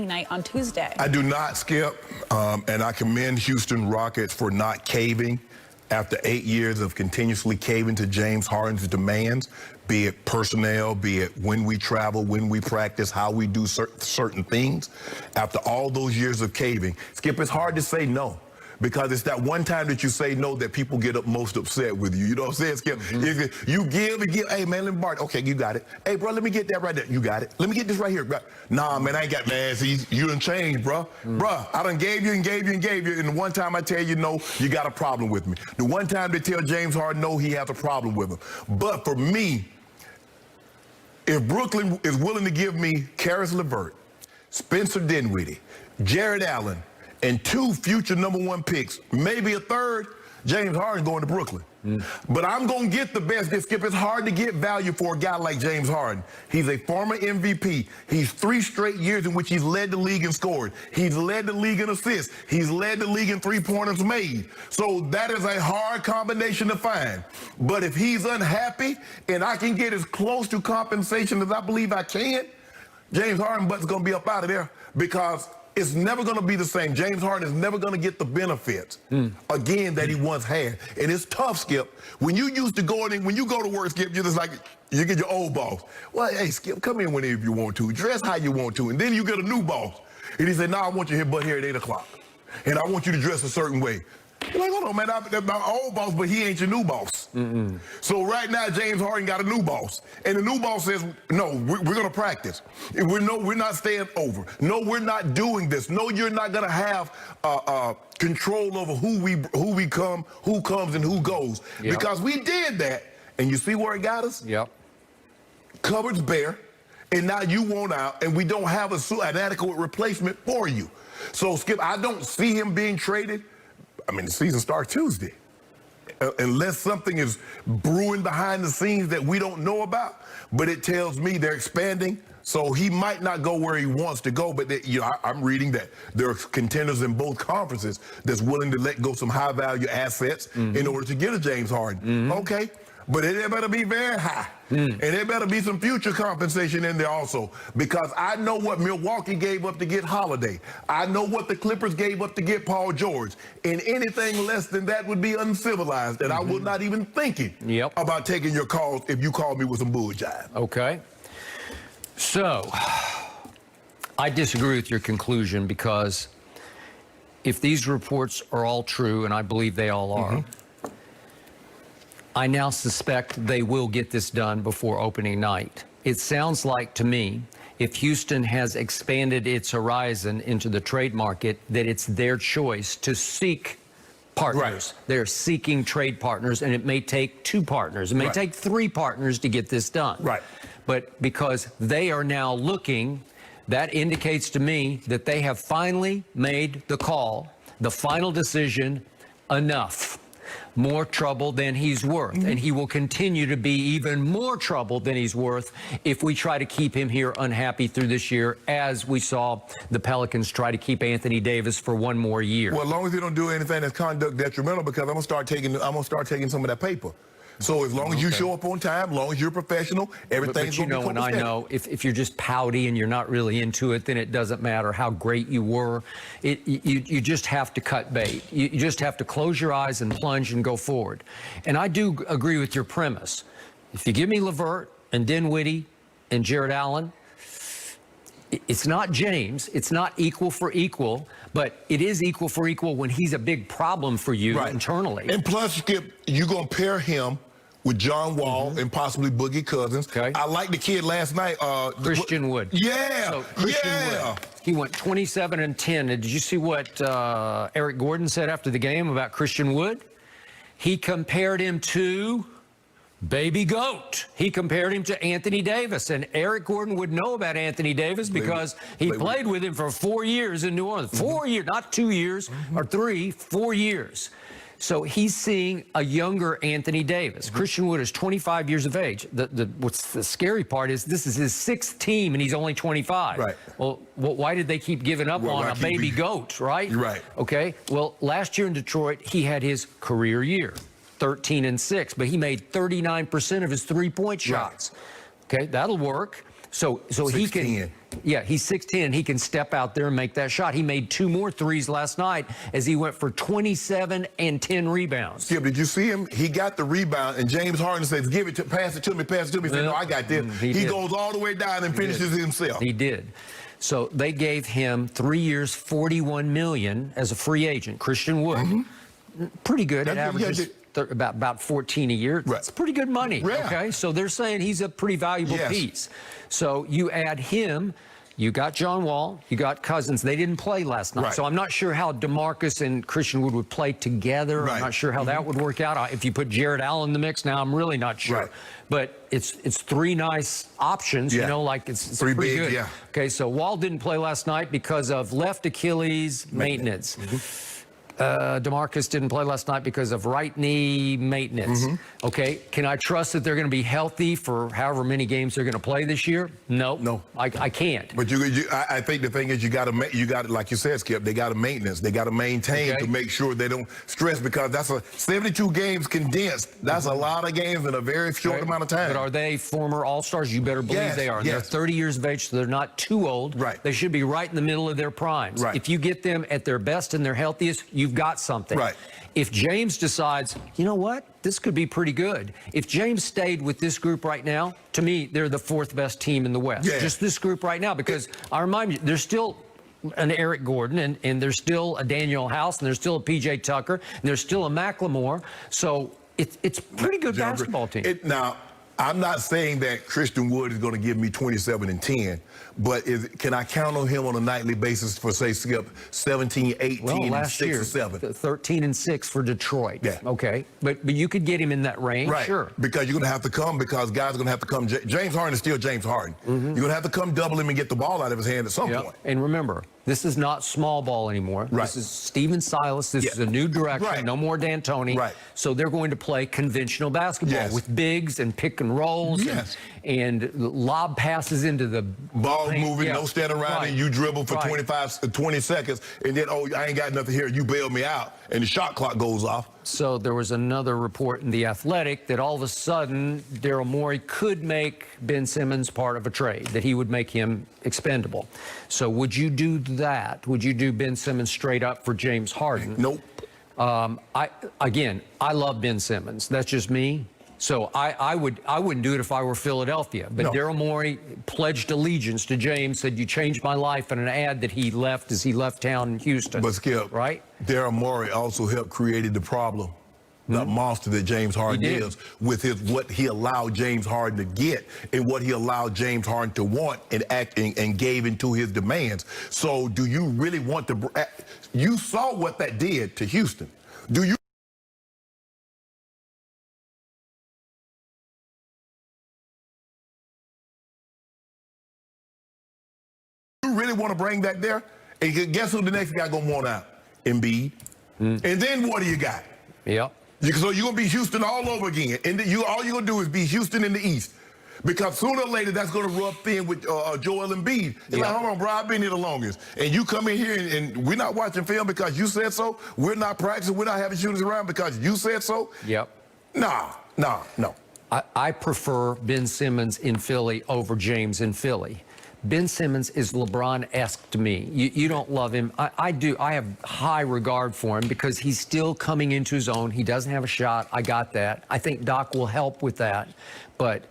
night on Tuesday. I do not, Skip, and I commend Houston Rockets for not caving after 8 years of continuously caving to James Harden's demands, be it personnel, be it when we travel, when we practice, how we do certain things. After all those years of caving, Skip, it's hard to say no. Because it's that one time that you say no that people get up most upset with you. You know what I'm saying, Skip? If you give and give, hey, man, let me borrow. Okay, you got it. Hey, bro, let me get that right there. You got it. Let me get this right here. Nah, man, I ain't got, man, see, you done changed, bro. Bro, I done gave you and gave you and gave you, and the one time I tell you no, you got a problem with me. The one time they tell James Harden no, he has a problem with him. But for me, if Brooklyn is willing to give me Karis LeVert, Spencer Dinwiddie, Jared Allen, and 2 future #1 picks, maybe a third, James Harden going to Brooklyn. But I'm going to get the best. Skip, it's hard to get value for a guy like James Harden. He's a former MVP. He's 3 straight years in which he's led the league in scoring. He's led the league in assists. He's led the league in 3-pointers made. So that is a hard combination to find. But if he's unhappy and I can get as close to compensation as I believe I can, James Harden butt's going to be up out of there because it's never going to be the same. James Harden is never going to get the benefits, again, that he once had. And it's tough, Skip. When you used to go in, when you go to work, Skip, you're just like, you get your old boss. Well, hey, Skip, come in whenever you want to. Dress how you want to. And then you get a new boss. And he said, no, I want you here, but here at 8 o'clock. And I want you to dress a certain way. You're like, hold on, man, that's my old boss, but he ain't your new boss. So right now, James Harden got a new boss. And the new boss says, no, we're going to practice. We're not staying over. No, we're not doing this. No, you're not going to have control over who comes and who goes. Yep. Because we did that. And you see where it got us? Yep. Cupboards bare. And now you want out, and we don't have an adequate replacement for you. So, Skip, I don't see him being traded. I mean, the season starts Tuesday. Unless something is brewing behind the scenes that we don't know about, but it tells me they're expanding. So he might not go where he wants to go, but I'm reading that there are contenders in both conferences that's willing to let go some high-value assets in order to get a James Harden. Okay, but it better be very high. And there better be some future compensation in there also, because I know what Milwaukee gave up to get Holiday. I know what the Clippers gave up to get Paul George. And anything less than that would be uncivilized, and I was not even thinking about taking your calls if you called me with some bull jive. Okay. So, I disagree with your conclusion, because if these reports are all true, and I believe they all are, I now suspect they will get this done before opening night. It sounds like to me, if Houston has expanded its horizon into the trade market, that it's their choice to seek partners. Right. They're seeking trade partners, and it may take 2 partners. It may take 3 partners to get this done. Right. But because they are now looking, that indicates to me that they have finally made the call, the final decision, enough. More trouble than he's worth, and he will continue to be even more trouble than he's worth if we try to keep him here unhappy through this year, as we saw the Pelicans try to keep Anthony Davis for 1 more year. Well, as long as you don't do anything that's conduct detrimental, because I'm gonna start taking some of that paper. So as long as you show up on time, as long as you're professional, everything's going to be cool. And I know if you're just pouty and you're not really into it, then it doesn't matter how great you were. You just have to cut bait. You just have to close your eyes and plunge and go forward. And I do agree with your premise. If you give me LeVert and Dinwiddie and Jared Allen, it's not James. It's not equal for equal, but it is equal for equal when he's a big problem for you internally. And plus, Skip, you're going to pair him with John Wall and possibly Boogie Cousins. Okay. I like the kid last night. Christian Wood. Yeah. So Christian Wood. He went 27 and 10. And did you see what Eric Gordon said after the game about Christian Wood? He compared him to Baby Goat. He compared him to Anthony Davis, and Eric Gordon would know about Anthony Davis because he played with him for 4 years in New Orleans. 4 years, not 2 years or 3, 4 years. So he's seeing a younger Anthony Davis. Christian Wood is 25 years of age. What's the scary part is this is his 6th team, and he's only 25. Right. Well, why did they keep giving up on a baby goat, right? You're right. Okay. Well, last year in Detroit, he had his career year. 13 and 6, but he made 39% of his 3-point shots. Okay, that'll work. So he 6'10". can, yeah, he's 6'10". He can step out there and make that shot. He made 2 more threes last night as he went for 27 and 10 rebounds. Skip, did you see him? He got the rebound, and James Harden says, pass it to me, pass it to me. He said, no, I got this. He goes all the way down and finishes himself. He did. So they gave him 3 years, $41 million as a free agent. Christian Wood, pretty good. It averages about 14 a year. That's pretty good money. Yeah. Okay, so they're saying he's a pretty valuable piece. So you add him. You got John Wall, you got Cousins. They didn't play last night. So I'm not sure how DeMarcus and Christian Wood would play together. I'm not sure how that would work out. If you put Jared Allen in the mix now, I'm really not sure. But it's 3 nice options, you know, like it's pretty big, good. Okay, so Wall didn't play last night because of left Achilles maintenance. DeMarcus didn't play last night because of right knee maintenance. Okay, can I trust that they're going to be healthy for however many games they're going to play this year? No, I can't. But I think the thing is you got to, like you said, Skip, they got to maintenance. They got to maintain to make sure they don't stress, because that's 72 games condensed. That's a lot of games in a very short amount of time. But are they former All-Stars? You better believe they are. They're 30 years of age, so they're not too old. They should be right in the middle of their primes. If you get them at their best and their healthiest, you've got something. If James decides, you know what, this could be pretty good. If James stayed with this group right now, to me, they're the 4th best team in the West. Just this group right now, because I remind you, there's still an Eric Gordon, and there's still a Daniel House, and there's still a P.J. Tucker, and there's still a McLemore. So it's pretty good basketball team. Now, I'm not saying that Christian Wood is going to give me 27 and 10, but can I count on him on a nightly basis for, say, Skip, 17, 18, and 6 or 7? 13 and 6 for Detroit. Okay, but you could get him in that range, sure. Because you're going to have to come, because guys are going to have to come. James Harden is still James Harden. You're going to have to come double him and get the ball out of his hand at some point. And remember, this is not small ball anymore. This is Steven Silas. This is a new direction. No more D'Antoni. So they're going to play conventional basketball with bigs and pick and rolls and lob passes into the ball moving, no standing around and you dribble for 20 seconds, and then, oh, I ain't got nothing here, you bail me out, and the shot clock goes off. So there was another report in The Athletic that all of a sudden Daryl Morey could make Ben Simmons part of a trade, that he would make him expendable. So would you do that? Would you do Ben Simmons straight up for James Harden? Nope. I love Ben Simmons. That's just me. So I wouldn't do it if I were Philadelphia. But Daryl Morey pledged allegiance to James, said, you changed my life, in an ad that he left as he left town in Houston. But Skip, Daryl Morey also helped create the problem, the monster that James Harden is, with what he allowed James Harden to get and what he allowed James Harden to want and act and gave into his demands. So do you really want to? You saw what that did to Houston. Do you really want to bring that there? And guess who the next guy gonna want out? Embiid. And then what do you got? So you're gonna be Houston all over again, and all you're gonna do is be Houston in the East, because sooner or later that's gonna rub thin with Joel Embiid. It's like, hold on, bro, I've been here the longest, and you come in here and we're not watching film because you said so. We're not practicing. We're not having shooters around because you said so. No. I prefer Ben Simmons in Philly over James in Philly. Ben Simmons is LeBron-esque to me. You don't love him. I do. I have high regard for him because he's still coming into his own. He doesn't have a shot. I got that. I think Doc will help with that. But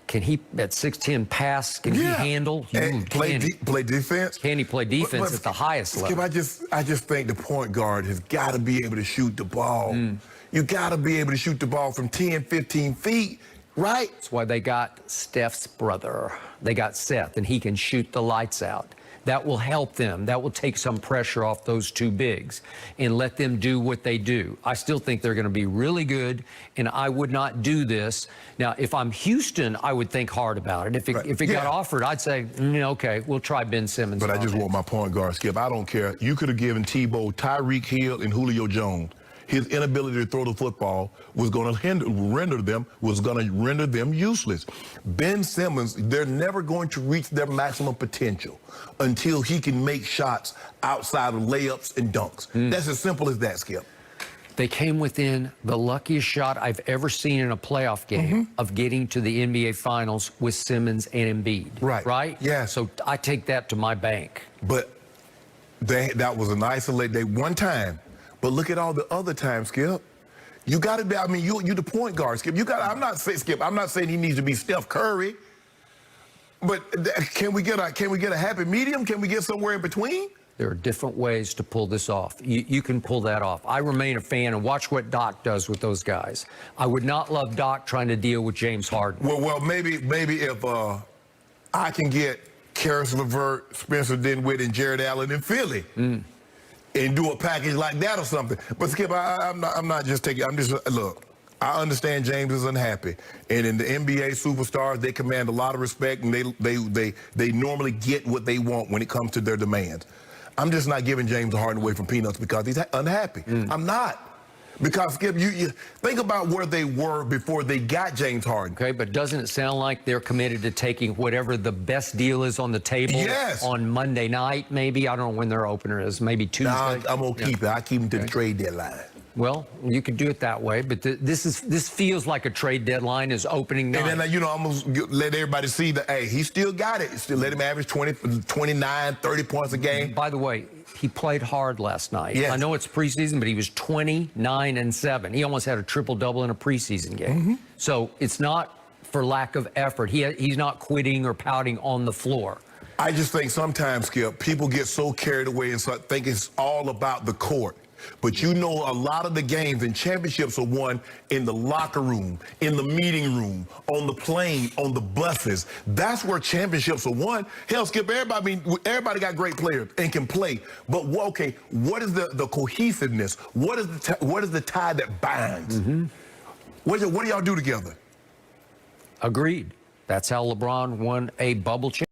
can he, at 6'10", pass? Can he handle? Play defense? Can he play defense at the highest level? I just think the point guard has got to be able to shoot the ball. You got to be able to shoot the ball from 10, 15 feet. That's why they got Steph's brother. They got Seth, and he can shoot the lights out. That will help them. That will take some pressure off those two bigs and let them do what they do. I still think they're going to be really good, and I would not do this. Now, if I'm Houston, I would think hard about it. If it got offered, I'd say, okay, we'll try Ben Simmons. But I just want my point guard, Skip. I don't care. You could have given Tebow, Tyreek Hill, and Julio Jones. His inability to throw the football was going to render them useless. Ben Simmons, they're never going to reach their maximum potential until he can make shots outside of layups and dunks. That's as simple as that, Skip. They came within the luckiest shot I've ever seen in a playoff game of getting to the NBA Finals with Simmons and Embiid. Right. Right? Yeah. So I take that to my bank. But that was an isolated day one time. But look at all the other times, Skip. You got to be. I mean, you the point guard, Skip. You got. I'm not saying Skip. I'm not saying he needs to be Steph Curry. But can we get a happy medium? Can we get somewhere in between? There are different ways to pull this off. You can pull that off. I remain a fan, and watch what Doc does with those guys. I would not love Doc trying to deal with James Harden. Well, maybe if I can get Karis LeVert, Spencer Dinwiddie, and Jared Allen in Philly, and do a package like that or something. But Skip, I'm not just taking. I'm just look. I understand James is unhappy, and in the NBA superstars, they command a lot of respect, and they normally get what they want when it comes to their demands. I'm just not giving James Harden away from peanuts because he's unhappy. I'm not. Because, Skip, you think about where they were before they got James Harden. Okay, but doesn't it sound like they're committed to taking whatever the best deal is on the table on Monday night, maybe? I don't know when their opener is, maybe Tuesday? Nah, I'm going to keep it. I keep them to the trade deadline. Well, you could do it that way, but this feels like a trade deadline is opening night. And then, I'm going to let everybody see that, hey, he still got it. Still let him average 20, 29, 30 points a game. By the way, he played hard last night. Yes. I know it's preseason, but he was 29-7. He almost had a triple-double in a preseason game. So it's not for lack of effort. He's not quitting or pouting on the floor. I just think sometimes, Skip, people get so carried away and so think it's all about the court. But a lot of the games and championships are won in the locker room, in the meeting room, on the plane, on the buses. That's where championships are won. Hell, Skip, everybody got great players and can play. But, what is the cohesiveness? What is the tie that binds? What do y'all do together? Agreed. That's how LeBron won a bubble championship.